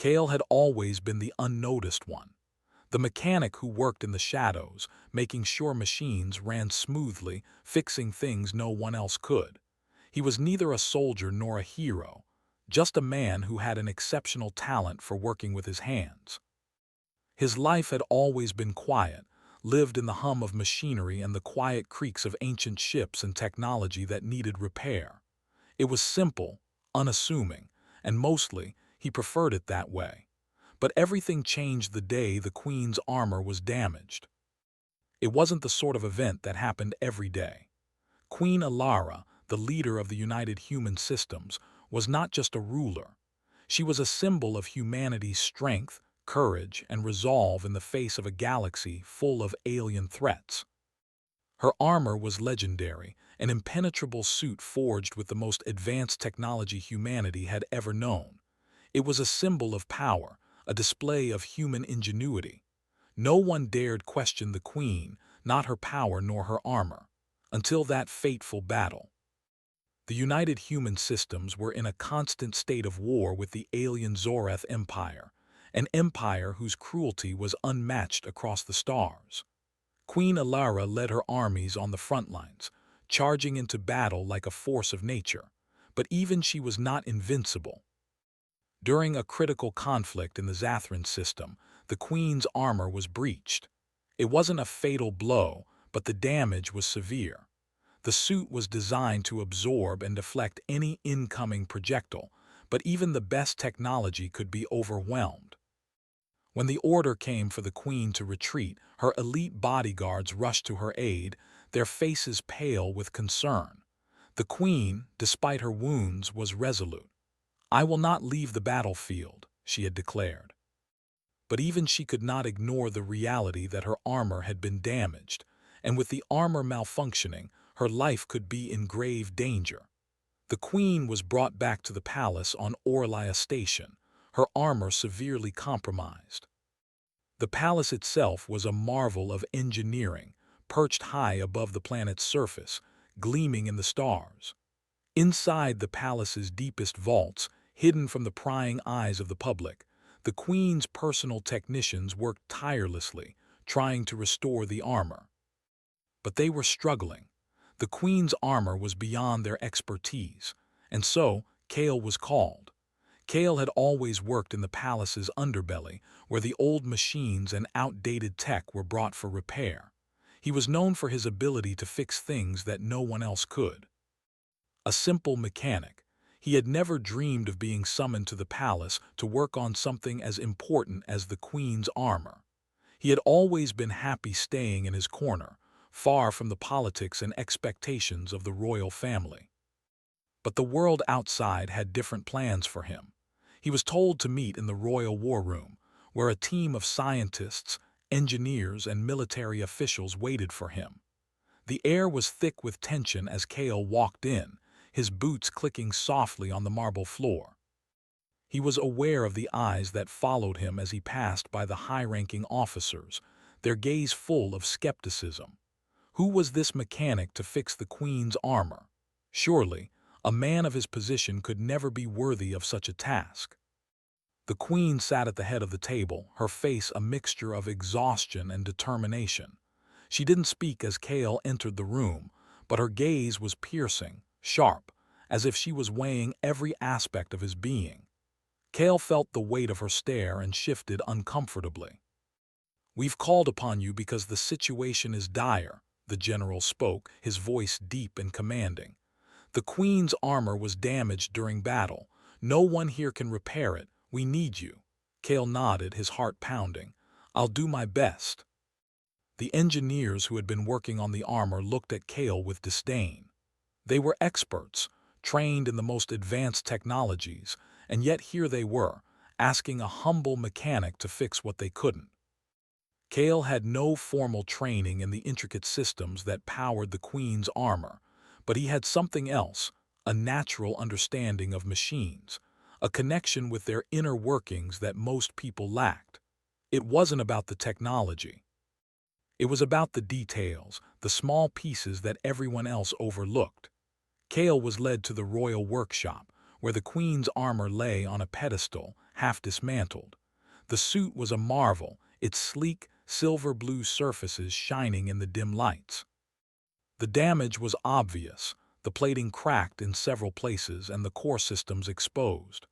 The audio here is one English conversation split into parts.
Kale had always been the unnoticed one, the mechanic who worked in the shadows, making sure machines ran smoothly, fixing things no one else could. He was neither a soldier nor a hero, just a man who had an exceptional talent for working with his hands. His life had always been quiet, lived in the hum of machinery and the quiet creaks of ancient ships and technology that needed repair. It was simple, unassuming, and mostly, he preferred it that way. But everything changed the day the Queen's armor was damaged. It wasn't the sort of event that happened every day. Queen Alara, the leader of the United Human Systems, was not just a ruler. She was a symbol of humanity's strength, courage, and resolve in the face of a galaxy full of alien threats. Her armor was legendary, an impenetrable suit forged with the most advanced technology humanity had ever known. It was a symbol of power, a display of human ingenuity. No one dared question the Queen, not her power nor her armor, until that fateful battle. The United Human Systems were in a constant state of war with the alien Zoreth Empire, an empire whose cruelty was unmatched across the stars. Queen Alara led her armies on the front lines, charging into battle like a force of nature, but even she was not invincible. During a critical conflict in the Zathran system, the Queen's armor was breached. It wasn't a fatal blow, but the damage was severe. The suit was designed to absorb and deflect any incoming projectile, but even the best technology could be overwhelmed. When the order came for the Queen to retreat, her elite bodyguards rushed to her aid, their faces pale with concern. The Queen, despite her wounds, was resolute. "I will not leave the battlefield," she had declared. But even she could not ignore the reality that her armor had been damaged, and with the armor malfunctioning, her life could be in grave danger. The Queen was brought back to the palace on Orlia Station, her armor severely compromised. The palace itself was a marvel of engineering, perched high above the planet's surface, gleaming in the stars. Inside the palace's deepest vaults, hidden from the prying eyes of the public, the Queen's personal technicians worked tirelessly, trying to restore the armor. But they were struggling. The Queen's armor was beyond their expertise, and so Kale was called. Kale had always worked in the palace's underbelly, where the old machines and outdated tech were brought for repair. He was known for his ability to fix things that no one else could. A simple mechanic, he had never dreamed of being summoned to the palace to work on something as important as the Queen's armor. He had always been happy staying in his corner, far from the politics and expectations of the royal family. But the world outside had different plans for him. He was told to meet in the royal war room, where a team of scientists, engineers, and military officials waited for him. The air was thick with tension as Kale walked in, his boots clicking softly on the marble floor. He was aware of the eyes that followed him as he passed by the high-ranking officers, their gaze full of skepticism. Who was this mechanic to fix the Queen's armor? Surely, a man of his position could never be worthy of such a task. The Queen sat at the head of the table, her face a mixture of exhaustion and determination. She didn't speak as Kale entered the room, but her gaze was piercing, sharp, as if she was weighing every aspect of his being. Kale felt the weight of her stare and shifted uncomfortably. "We've called upon you because the situation is dire," the general spoke, his voice deep and commanding. "The Queen's armor was damaged during battle. No one here can repair it. We need you." Kale nodded, his heart pounding. "I'll do my best." The engineers who had been working on the armor looked at Kale with disdain. They were experts, trained in the most advanced technologies, and yet here they were, asking a humble mechanic to fix what they couldn't. Kale had no formal training in the intricate systems that powered the Queen's armor, but he had something else, a natural understanding of machines, a connection with their inner workings that most people lacked. It wasn't about the technology. It was about the details, the small pieces that everyone else overlooked. Kale was led to the royal workshop, where the queen's armor lay on a pedestal, half dismantled. The suit was a marvel, its sleek, silver-blue surfaces shining in the dim lights. The damage was obvious, the plating cracked in several places and the core systems exposed.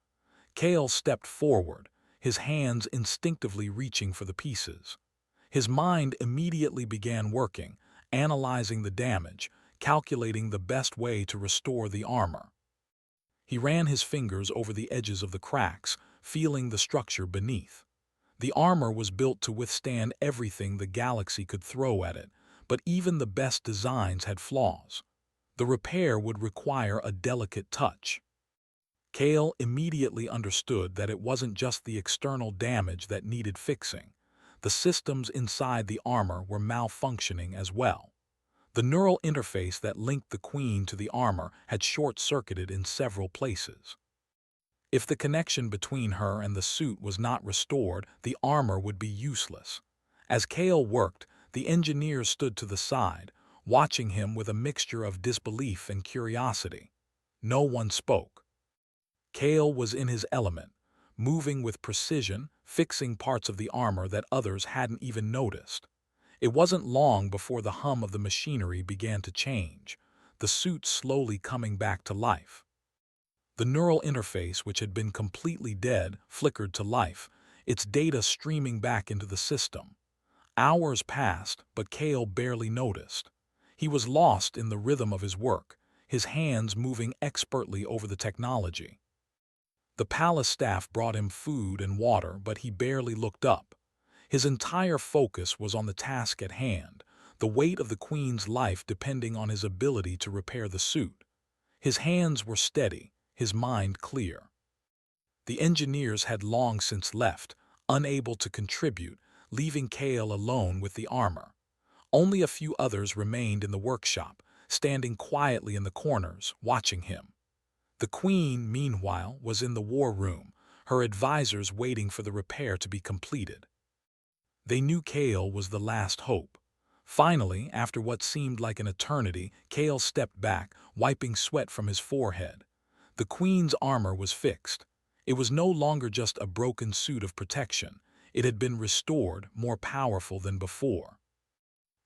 Kale stepped forward, his hands instinctively reaching for the pieces. His mind immediately began working, analyzing the damage, calculating the best way to restore the armor. He ran his fingers over the edges of the cracks, feeling the structure beneath. The armor was built to withstand everything the galaxy could throw at it, but even the best designs had flaws. The repair would require a delicate touch. Kale immediately understood that it wasn't just the external damage that needed fixing. The systems inside the armor were malfunctioning as well. The neural interface that linked the queen to the armor had short-circuited in several places. If the connection between her and the suit was not restored, the armor would be useless. As Kale worked, the engineers stood to the side, watching him with a mixture of disbelief and curiosity. No one spoke. Kale was in his element, moving with precision, fixing parts of the armor that others hadn't even noticed. It wasn't long before the hum of the machinery began to change, the suit slowly coming back to life. The neural interface, which had been completely dead, flickered to life, its data streaming back into the system. Hours passed, but Kale barely noticed. He was lost in the rhythm of his work, his hands moving expertly over the technology. The palace staff brought him food and water, but he barely looked up. His entire focus was on the task at hand, the weight of the queen's life depending on his ability to repair the suit. His hands were steady, his mind clear. The engineers had long since left, unable to contribute, leaving Kale alone with the armor. Only a few others remained in the workshop, standing quietly in the corners, watching him. The queen, meanwhile, was in the war room, her advisors waiting for the repair to be completed. They knew Kale was the last hope. Finally, after what seemed like an eternity, Kale stepped back, wiping sweat from his forehead. The queen's armor was fixed. It was no longer just a broken suit of protection. It had been restored, more powerful than before.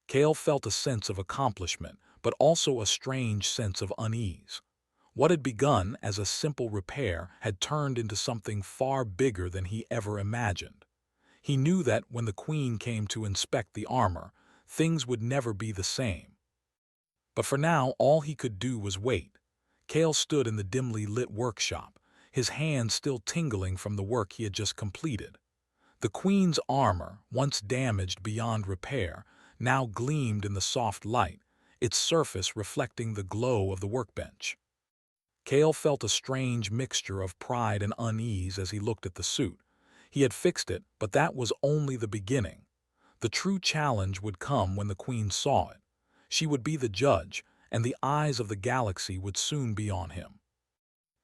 Kale felt a sense of accomplishment, but also a strange sense of unease. What had begun as a simple repair had turned into something far bigger than he ever imagined. He knew that when the queen came to inspect the armor, things would never be the same. But for now, all he could do was wait. Kale stood in the dimly lit workshop, his hands still tingling from the work he had just completed. The queen's armor, once damaged beyond repair, now gleamed in the soft light, its surface reflecting the glow of the workbench. Kale felt a strange mixture of pride and unease as he looked at the suit. He had fixed it, but that was only the beginning. The true challenge would come when the queen saw it. She would be the judge, and the eyes of the galaxy would soon be on him.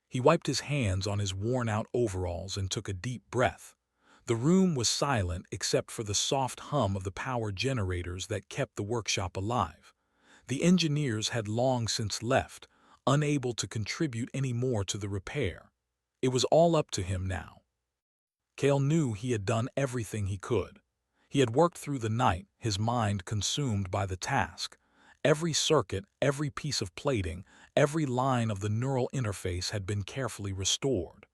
He wiped his hands on his worn-out overalls and took a deep breath. The room was silent except for the soft hum of the power generators that kept the workshop alive. The engineers had long since left, unable to contribute any more to the repair. It was all up to him now. Kale knew he had done everything he could. He had worked through the night, his mind consumed by the task. Every circuit, every piece of plating, every line of the neural interface had been carefully restored.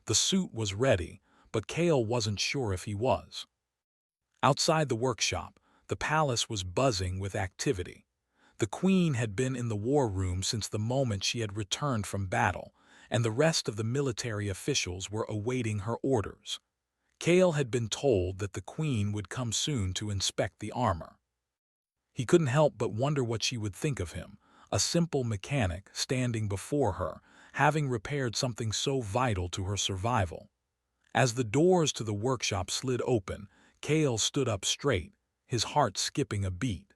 The suit was ready, but Kale wasn't sure if he was. Outside the workshop, the palace was buzzing with activity. The queen had been in the war room since the moment she had returned from battle, and the rest of the military officials were awaiting her orders. Kale had been told that the queen would come soon to inspect the armor. He couldn't help but wonder what she would think of him, a simple mechanic standing before her, having repaired something so vital to her survival. As the doors to the workshop slid open, Kale stood up straight, his heart skipping a beat.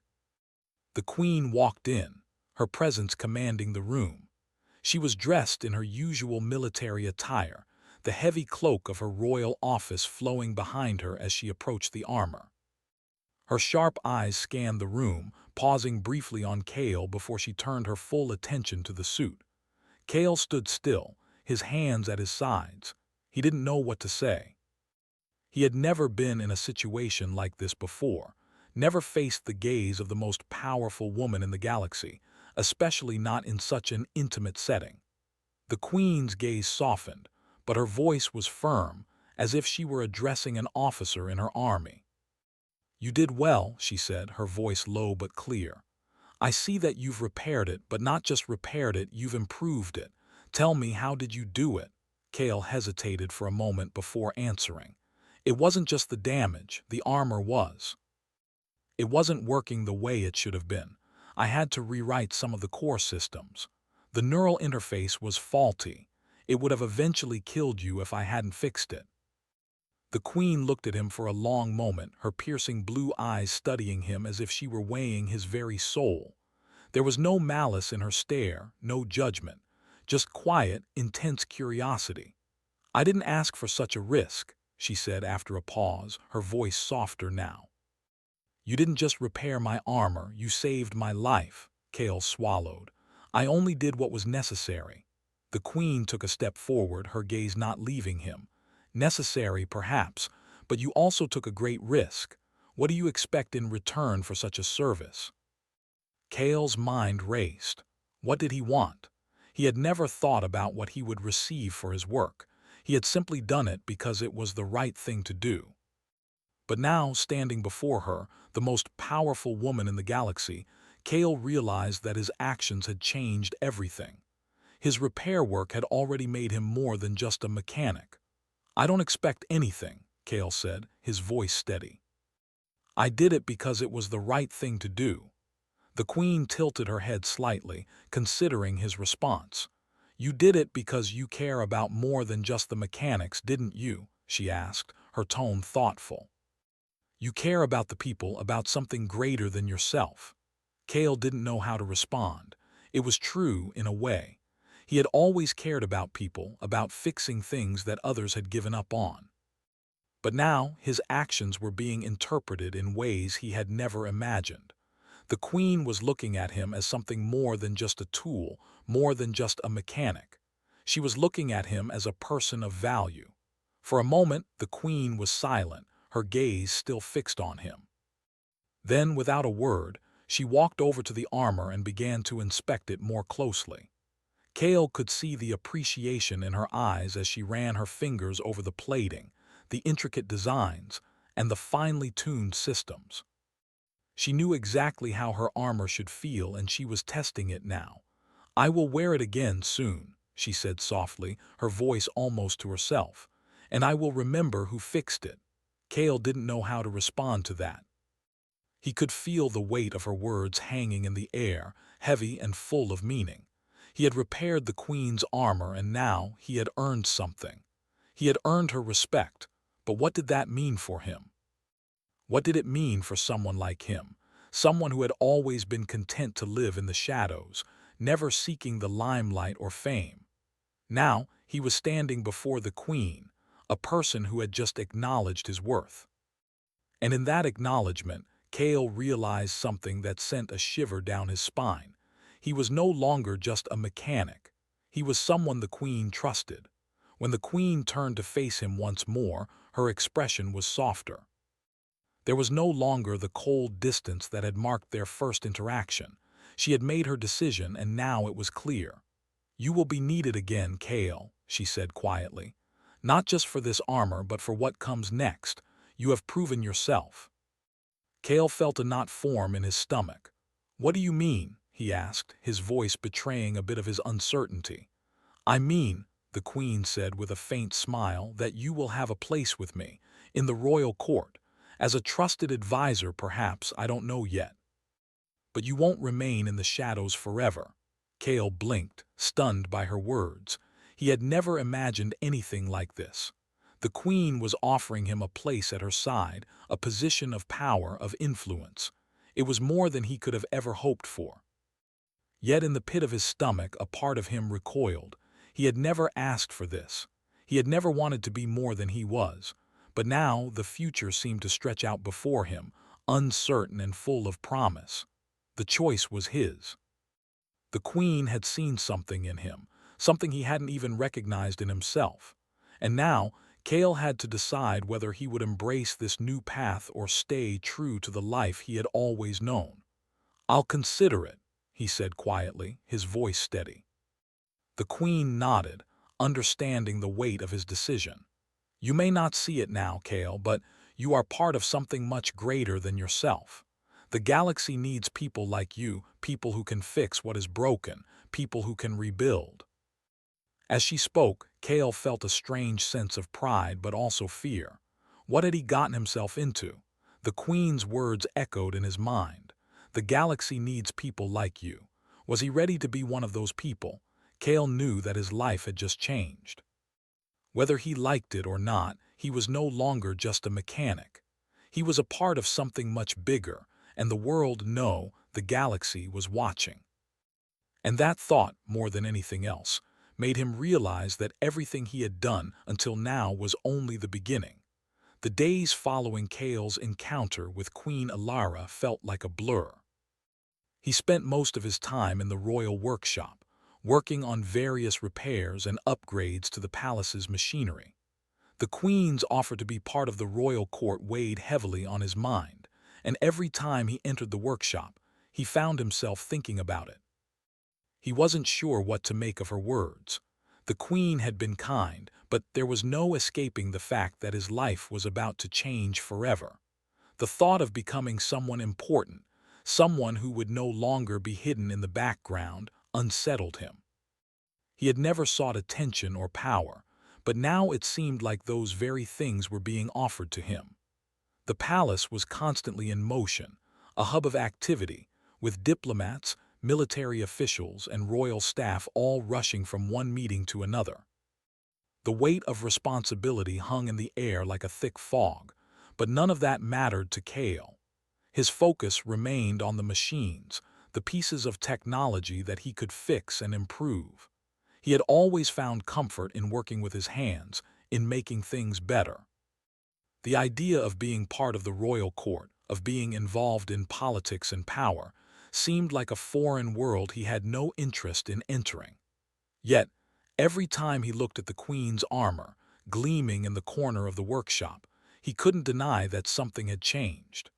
The queen walked in, her presence commanding the room. She was dressed in her usual military attire, the heavy cloak of her royal office flowing behind her as she approached the armor. Her sharp eyes scanned the room, pausing briefly on Kale before she turned her full attention to the suit. Kale stood still, his hands at his sides. He didn't know what to say. He had never been in a situation like this before, never faced the gaze of the most powerful woman in the galaxy, especially not in such an intimate setting. The Queen's gaze softened, but her voice was firm, as if she were addressing an officer in her army. "You did well," she said, her voice low but clear. "I see that you've repaired it, but not just repaired it, you've improved it. Tell me, how did you do it?" Kale hesitated for a moment before answering. "It wasn't just the damage, the armor was. It wasn't working the way it should have been. I had to rewrite some of the core systems. The neural interface was faulty. It would have eventually killed you if I hadn't fixed it." The Queen looked at him for a long moment, her piercing blue eyes studying him as if she were weighing his very soul. There was no malice in her stare, no judgment, just quiet, intense curiosity. "I didn't ask for such a risk," she said after a pause, her voice softer now. "You didn't just repair my armor, you saved my life." Kale swallowed. "I only did what was necessary." The Queen took a step forward, her gaze not leaving him. "Necessary, perhaps, but you also took a great risk. What do you expect in return for such a service?" Kale's mind raced. What did he want? He had never thought about what he would receive for his work. He had simply done it because it was the right thing to do. But now, standing before her, the most powerful woman in the galaxy, Kale realized that his actions had changed everything. His repair work had already made him more than just a mechanic. "I don't expect anything," Kale said, his voice steady. "I did it because it was the right thing to do." The Queen tilted her head slightly, considering his response. "You did it because you care about more than just the mechanics, didn't you?" she asked, her tone thoughtful. "You care about the people, about something greater than yourself." Kale didn't know how to respond. It was true, in a way. He had always cared about people, about fixing things that others had given up on. But now, his actions were being interpreted in ways he had never imagined. The Queen was looking at him as something more than just a tool, more than just a mechanic. She was looking at him as a person of value. For a moment, the Queen was silent, her gaze still fixed on him. Then, without a word, she walked over to the armor and began to inspect it more closely. Kale could see the appreciation in her eyes as she ran her fingers over the plating, the intricate designs, and the finely tuned systems. She knew exactly how her armor should feel, and she was testing it now. "I will wear it again soon," she said softly, her voice almost to herself. "And I will remember who fixed it." Kale didn't know how to respond to that. He could feel the weight of her words hanging in the air, heavy and full of meaning. He had repaired the Queen's armor, and now he had earned something. He had earned her respect, but what did that mean for him? What did it mean for someone like him, someone who had always been content to live in the shadows, never seeking the limelight or fame? Now he was standing before the Queen, a person who had just acknowledged his worth. And in that acknowledgement, Kale realized something that sent a shiver down his spine. He was no longer just a mechanic. He was someone the Queen trusted. When the Queen turned to face him once more, her expression was softer. There was no longer the cold distance that had marked their first interaction. She had made her decision, and now it was clear. "You will be needed again, Kale," she said quietly. "Not just for this armor, but for what comes next. You have proven yourself." Kale felt a knot form in his stomach. "What do you mean?" he asked, his voice betraying a bit of his uncertainty. "I mean," the Queen said with a faint smile, "that you will have a place with me, in the royal court. As a trusted advisor, perhaps, I don't know yet. But you won't remain in the shadows forever." Kale blinked, stunned by her words. He had never imagined anything like this. The Queen was offering him a place at her side, a position of power, of influence. It was more than he could have ever hoped for. Yet in the pit of his stomach, a part of him recoiled. He had never asked for this. He had never wanted to be more than he was. But now the future seemed to stretch out before him, uncertain and full of promise. The choice was his. The Queen had seen something in him, something he hadn't even recognized in himself. And now, Kale had to decide whether he would embrace this new path or stay true to the life he had always known. "I'll consider it," he said quietly, his voice steady. The Queen nodded, understanding the weight of his decision. "You may not see it now, Kale, but you are part of something much greater than yourself. The galaxy needs people like you, people who can fix what is broken, people who can rebuild." As she spoke, Kale felt a strange sense of pride but also fear. What had he gotten himself into? The Queen's words echoed in his mind. The galaxy needs people like you. Was he ready to be one of those people? Kale knew that his life had just changed. Whether he liked it or not, he was no longer just a mechanic. He was a part of something much bigger, and the world, no, the galaxy, was watching. And that thought, more than anything else, made him realize that everything he had done until now was only the beginning. The days following Kale's encounter with Queen Alara felt like a blur. He spent most of his time in the royal workshop, working on various repairs and upgrades to the palace's machinery. The Queen's offer to be part of the royal court weighed heavily on his mind, and every time he entered the workshop, he found himself thinking about it. He wasn't sure what to make of her words. The Queen had been kind, but there was no escaping the fact that his life was about to change forever. The thought of becoming someone important, someone who would no longer be hidden in the background, unsettled him. He had never sought attention or power, but now it seemed like those very things were being offered to him. The palace was constantly in motion, a hub of activity, with diplomats, military officials, and royal staff all rushing from one meeting to another. The weight of responsibility hung in the air like a thick fog, but none of that mattered to Kale. His focus remained on the machines, the pieces of technology that he could fix and improve. He had always found comfort in working with his hands, in making things better. The idea of being part of the royal court, of being involved in politics and power, seemed like a foreign world he had no interest in entering. Yet, every time he looked at the Queen's armor, gleaming in the corner of the workshop, he couldn't deny that something had changed.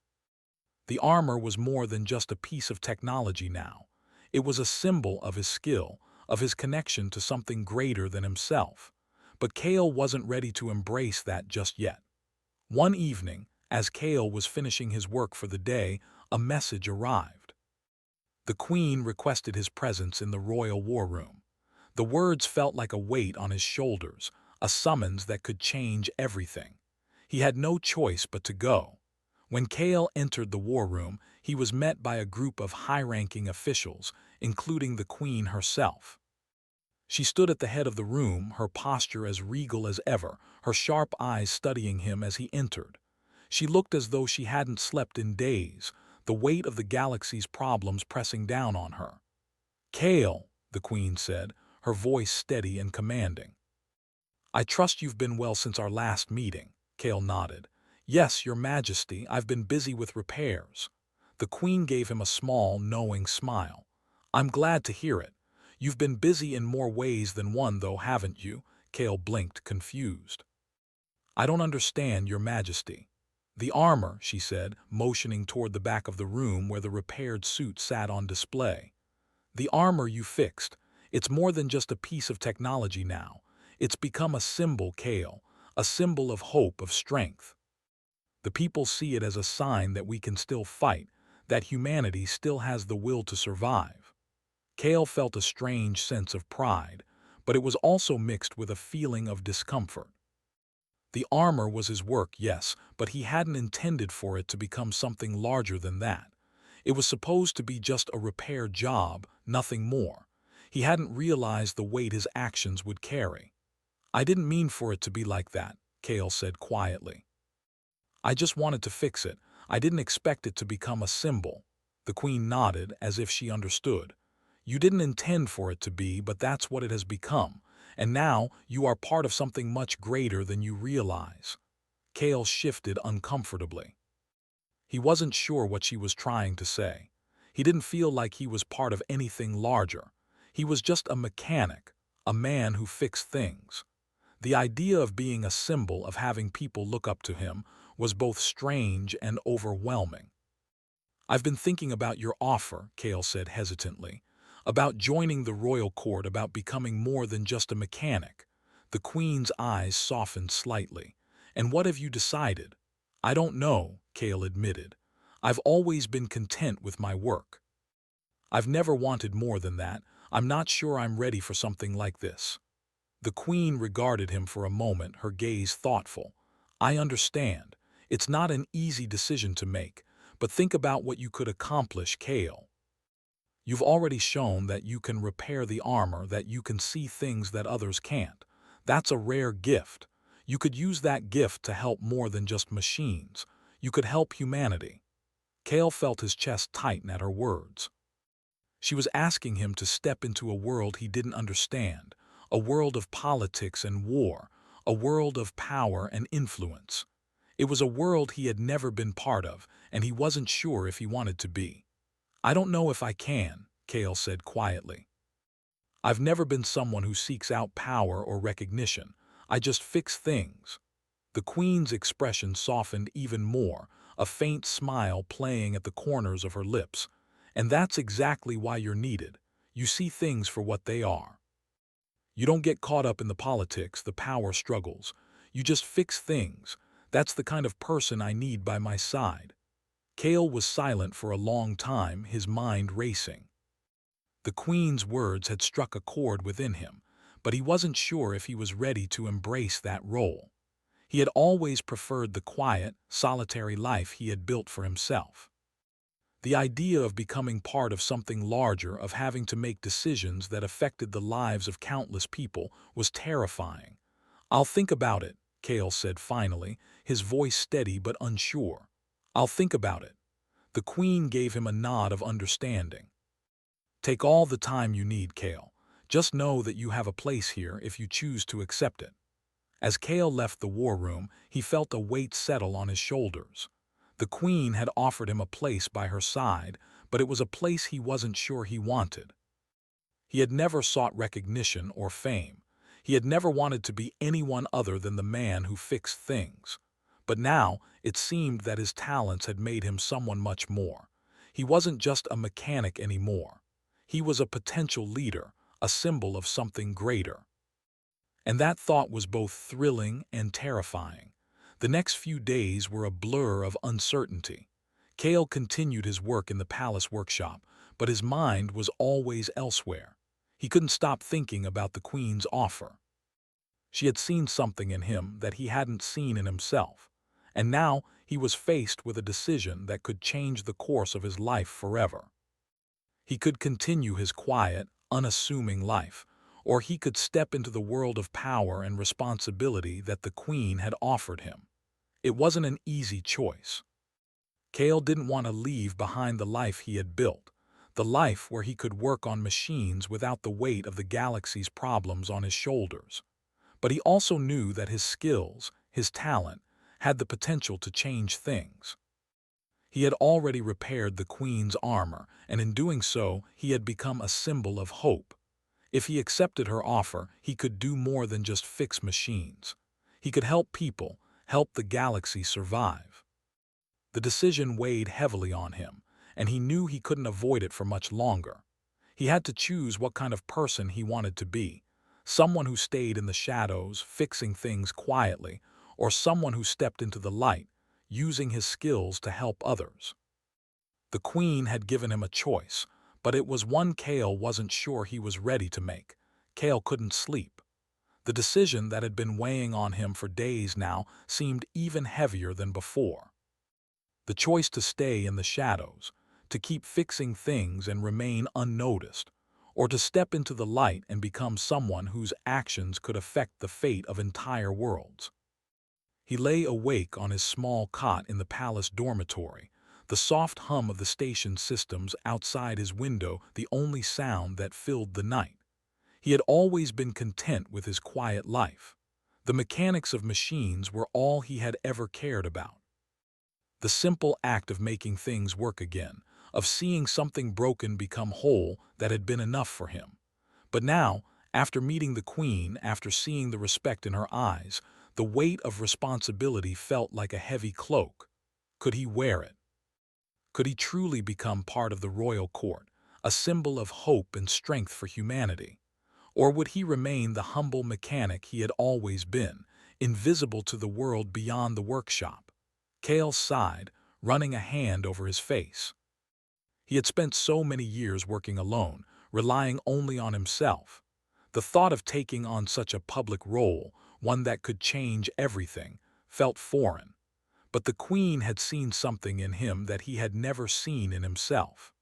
The armor was more than just a piece of technology now. It was a symbol of his skill, of his connection to something greater than himself. But Kale wasn't ready to embrace that just yet. One evening, as Kale was finishing his work for the day, a message arrived. The Queen requested his presence in the royal war room. The words felt like a weight on his shoulders, a summons that could change everything. He had no choice but to go. When Kale entered the war room, he was met by a group of high-ranking officials, including the Queen herself. She stood at the head of the room, her posture as regal as ever, her sharp eyes studying him as he entered. She looked as though she hadn't slept in days, the weight of the galaxy's problems pressing down on her. "Kale," the Queen said, her voice steady and commanding. "I trust you've been well since our last meeting." Kale nodded. "Yes, Your Majesty, I've been busy with repairs." The Queen gave him a small, knowing smile. "I'm glad to hear it. You've been busy in more ways than one, though, haven't you?" Kale blinked, confused. "I don't understand, Your Majesty." "The armor," she said, motioning toward the back of the room where the repaired suit sat on display. "The armor you fixed. It's more than just a piece of technology now. It's become a symbol, Kale, a symbol of hope, of strength. The people see it as a sign that we can still fight, that humanity still has the will to survive." Kale felt a strange sense of pride, but it was also mixed with a feeling of discomfort. The armor was his work, yes, but he hadn't intended for it to become something larger than that. It was supposed to be just a repair job, nothing more. He hadn't realized the weight his actions would carry. "I didn't mean for it to be like that," Kale said quietly. "I just wanted to fix it. I didn't expect it to become a symbol." The Queen nodded as if she understood. "You didn't intend for it to be, but that's what it has become. And now you are part of something much greater than you realize." Kale shifted uncomfortably. He wasn't sure what she was trying to say. He didn't feel like he was part of anything larger. He was just a mechanic, a man who fixed things. The idea of being a symbol of having people look up to him was both strange and overwhelming. "I've been thinking about your offer," Kale said hesitantly, "about joining the royal court, about becoming more than just a mechanic." The queen's eyes softened slightly. "And what have you decided?" "I don't know," Kale admitted. "I've always been content with my work. I've never wanted more than that. I'm not sure I'm ready for something like this." The queen regarded him for a moment, her gaze thoughtful. "I understand. It's not an easy decision to make, but think about what you could accomplish, Kale. You've already shown that you can repair the armor, that you can see things that others can't. That's a rare gift. You could use that gift to help more than just machines. You could help humanity." Kale felt his chest tighten at her words. She was asking him to step into a world he didn't understand, a world of politics and war, a world of power and influence. It was a world he had never been part of, and he wasn't sure if he wanted to be. "I don't know if I can," Kale said quietly. "I've never been someone who seeks out power or recognition. I just fix things." The queen's expression softened even more, a faint smile playing at the corners of her lips. "And that's exactly why you're needed. You see things for what they are. You don't get caught up in the politics, the power struggles. You just fix things. That's the kind of person I need by my side." Kale was silent for a long time, his mind racing. The queen's words had struck a chord within him, but he wasn't sure if he was ready to embrace that role. He had always preferred the quiet, solitary life he had built for himself. The idea of becoming part of something larger, of having to make decisions that affected the lives of countless people, was terrifying. "I'll think about it," Kale said finally, his voice steady but unsure. "I'll think about it." The queen gave him a nod of understanding. "Take all the time you need, Kale. Just know that you have a place here if you choose to accept it." As Kale left the war room, he felt a weight settle on his shoulders. The queen had offered him a place by her side, but it was a place he wasn't sure he wanted. He had never sought recognition or fame. He had never wanted to be anyone other than the man who fixed things. But now it seemed that his talents had made him someone much more. He wasn't just a mechanic anymore. He was a potential leader, a symbol of something greater. And that thought was both thrilling and terrifying. The next few days were a blur of uncertainty. Kale continued his work in the palace workshop, but his mind was always elsewhere. He couldn't stop thinking about the queen's offer. She had seen something in him that he hadn't seen in himself, and now he was faced with a decision that could change the course of his life forever. He could continue his quiet, unassuming life, or he could step into the world of power and responsibility that the queen had offered him. It wasn't an easy choice. Kale didn't want to leave behind the life he had built, the life where he could work on machines without the weight of the galaxy's problems on his shoulders. But he also knew that his skills, his talent, had the potential to change things. He had already repaired the queen's armor, and in doing so, he had become a symbol of hope. If he accepted her offer, he could do more than just fix machines. He could help people, help the galaxy survive. The decision weighed heavily on him, and he knew he couldn't avoid it for much longer. He had to choose what kind of person he wanted to be, someone who stayed in the shadows, fixing things quietly, or someone who stepped into the light, using his skills to help others. The queen had given him a choice, but it was one Kale wasn't sure he was ready to make. Kale couldn't sleep. The decision that had been weighing on him for days now seemed even heavier than before. The choice to stay in the shadows, to keep fixing things and remain unnoticed, or to step into the light and become someone whose actions could affect the fate of entire worlds. He lay awake on his small cot in the palace dormitory, the soft hum of the station systems outside his window the only sound that filled the night. He had always been content with his quiet life. The mechanics of machines were all he had ever cared about. The simple act of making things work again, of seeing something broken become whole, that had been enough for him. But now, After meeting the queen, after seeing the respect in her eyes, the weight of responsibility felt like a heavy cloak. Could he wear it? Could he truly become part of the royal court, a symbol of hope and strength for humanity? Or would he remain the humble mechanic he had always been, invisible to the world beyond the workshop? Kale sighed, running a hand over his face. He had spent so many years working alone, relying only on himself. The thought of taking on such a public role, one that could change everything, felt foreign. But the queen had seen something in him that he had never seen in himself.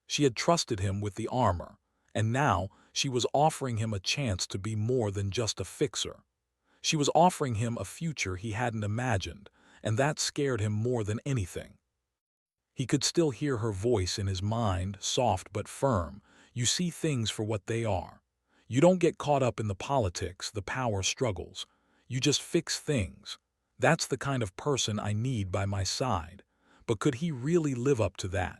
She had trusted him with the armor, and now she was offering him a chance to be more than just a fixer. She was offering him a future he hadn't imagined, and that scared him more than anything. He could still hear her voice in his mind, soft but firm. You see things for what they are. You don't get caught up in the politics, the power struggles. You just fix things. That's the kind of person I need by my side. But could he really live up to that?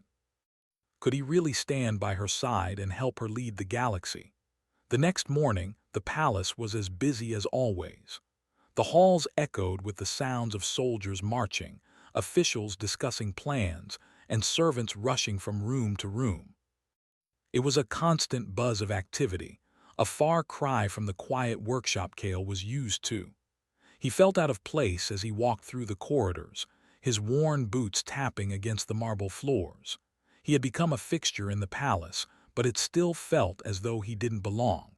Could he really stand by her side and help her lead the galaxy? The next morning, the palace was as busy as always. The halls echoed with the sounds of soldiers marching, officials discussing plans, and servants rushing from room to room. It was a constant buzz of activity, a far cry from the quiet workshop Kale was used to. He felt out of place as he walked through the corridors, his worn boots tapping against the marble floors. He had become a fixture in the palace, but it still felt as though he didn't belong.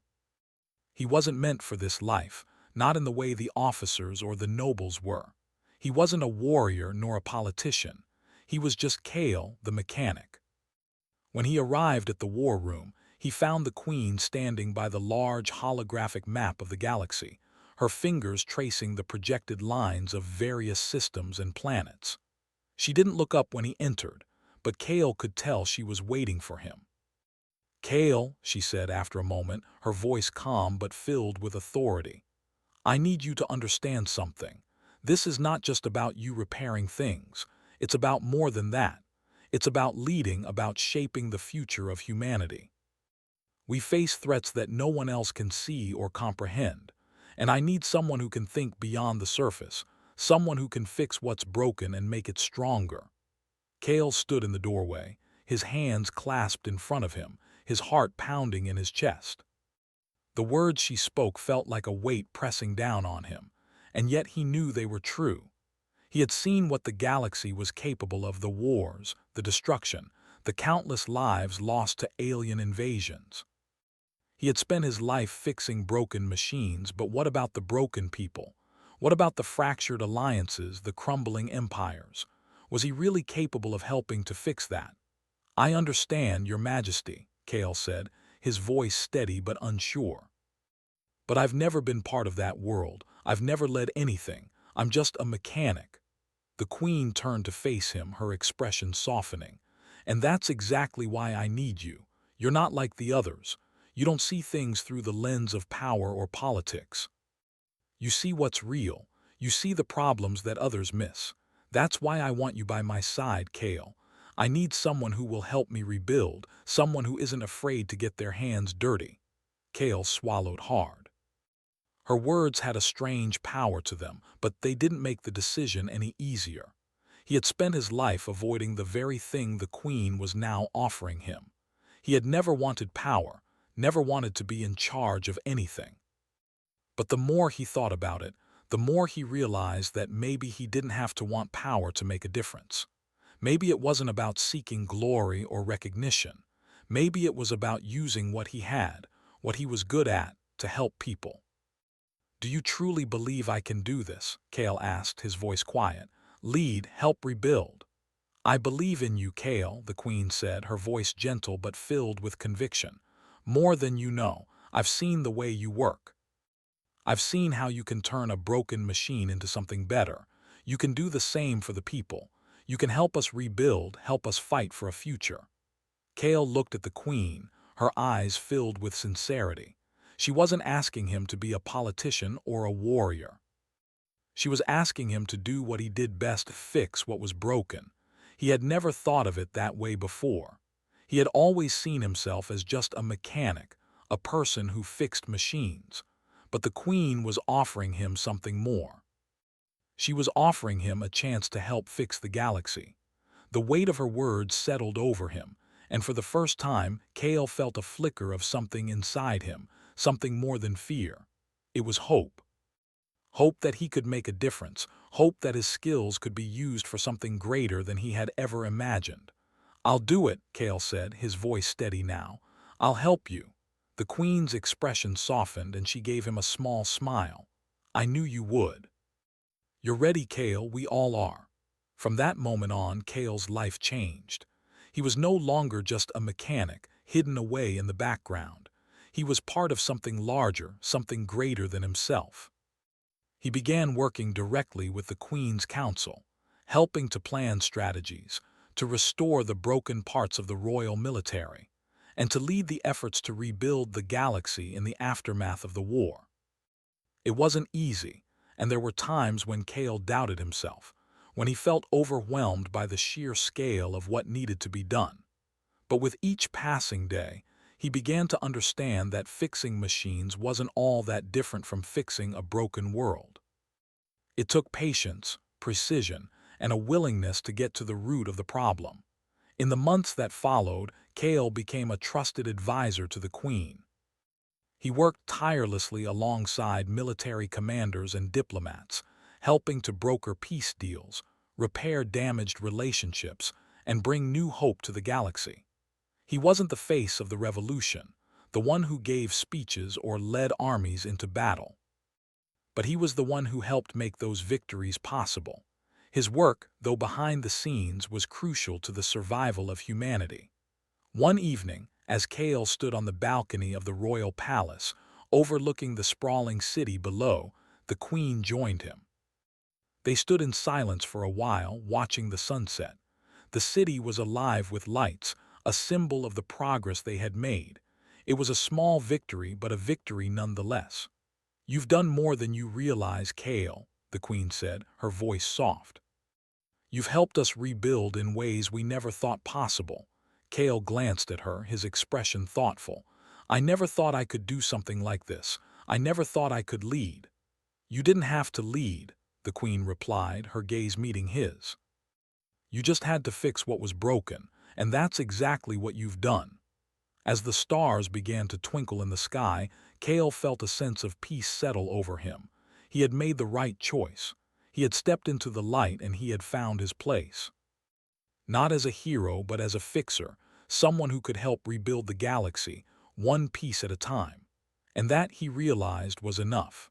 He wasn't meant for this life, not in the way the officers or the nobles were. He wasn't a warrior nor a politician. He was just Kale, the mechanic. When he arrived at the war room, he found the queen standing by the large holographic map of the galaxy, her fingers tracing the projected lines of various systems and planets. She didn't look up when he entered, but Kale could tell she was waiting for him. "Kale," she said after a moment, her voice calm but filled with authority. "I need you to understand something. This is not just about you repairing things. It's about more than that. It's about leading, about shaping the future of humanity. We face threats that no one else can see or comprehend, and I need someone who can think beyond the surface, someone who can fix what's broken and make it stronger." Kale stood in the doorway, his hands clasped in front of him, his heart pounding in his chest. The words she spoke felt like a weight pressing down on him, and yet he knew they were true. He had seen what the galaxy was capable of, the wars, the destruction, the countless lives lost to alien invasions. He had spent his life fixing broken machines, but what about the broken people? What about the fractured alliances, the crumbling empires? Was he really capable of helping to fix that? "I understand, Your Majesty," Kale said, his voice steady but unsure. "But I've never been part of that world. I've never led anything. I'm just a mechanic." The queen turned to face him, her expression softening. "And that's exactly why I need you. You're not like the others. You don't see things through the lens of power or politics. You see what's real. You see the problems that others miss. That's why I want you by my side, Kale. I need someone who will help me rebuild, someone who isn't afraid to get their hands dirty." Kale swallowed hard. Her words had a strange power to them, but they didn't make the decision any easier. He had spent his life avoiding the very thing the queen was now offering him. He had never wanted power, never wanted to be in charge of anything. But the more he thought about it, the more he realized that maybe he didn't have to want power to make a difference. Maybe it wasn't about seeking glory or recognition. Maybe it was about using what he had, what he was good at, to help people. "Do you truly believe I can do this?" Kale asked, his voice quiet. "Lead, help rebuild." "I believe in you, Kale," the queen said, her voice gentle but filled with conviction. "More than you know. I've seen the way you work. I've seen how you can turn a broken machine into something better. You can do the same for the people. You can help us rebuild, help us fight for a future." Kale looked at the queen, her eyes filled with sincerity. She wasn't asking him to be a politician or a warrior. She was asking him to do what he did best, fix what was broken. He had never thought of it that way before. He had always seen himself as just a mechanic, a person who fixed machines. But the Queen was offering him something more. She was offering him a chance to help fix the galaxy. The weight of her words settled over him, and for the first time, Kale felt a flicker of something inside him, something more than fear. It was hope. Hope that he could make a difference, hope that his skills could be used for something greater than he had ever imagined. "I'll do it," Kale said, his voice steady now. "I'll help you." The Queen's expression softened and she gave him a small smile. "I knew you would." "You're ready, Kale, we all are." From that moment on, Kale's life changed. He was no longer just a mechanic, hidden away in the background. He was part of something larger, something greater than himself. He began working directly with the Queen's Council, helping to plan strategies, to restore the broken parts of the royal military, and to lead the efforts to rebuild the galaxy in the aftermath of the war. It wasn't easy, and there were times when Kale doubted himself, when he felt overwhelmed by the sheer scale of what needed to be done. But with each passing day, he began to understand that fixing machines wasn't all that different from fixing a broken world. It took patience, precision, and a willingness to get to the root of the problem. In the months that followed, Kale became a trusted advisor to the Queen. He worked tirelessly alongside military commanders and diplomats, helping to broker peace deals, repair damaged relationships, and bring new hope to the galaxy. He wasn't the face of the revolution, the one who gave speeches or led armies into battle. But he was the one who helped make those victories possible. His work, though behind the scenes, was crucial to the survival of humanity. One evening, as Kale stood on the balcony of the royal palace, overlooking the sprawling city below, the Queen joined him. They stood in silence for a while, watching the sunset. The city was alive with lights, a symbol of the progress they had made. It was a small victory, but a victory nonetheless. "You've done more than you realize, Kale," the Queen said, her voice soft. "You've helped us rebuild in ways we never thought possible." Kale glanced at her, his expression thoughtful. "I never thought I could do something like this. I never thought I could lead." "You didn't have to lead," the Queen replied, her gaze meeting his. "You just had to fix what was broken, and that's exactly what you've done." As the stars began to twinkle in the sky, Kale felt a sense of peace settle over him. He had made the right choice. He had stepped into the light and he had found his place. Not as a hero, but as a fixer, someone who could help rebuild the galaxy, one piece at a time. And that, he realized, was enough.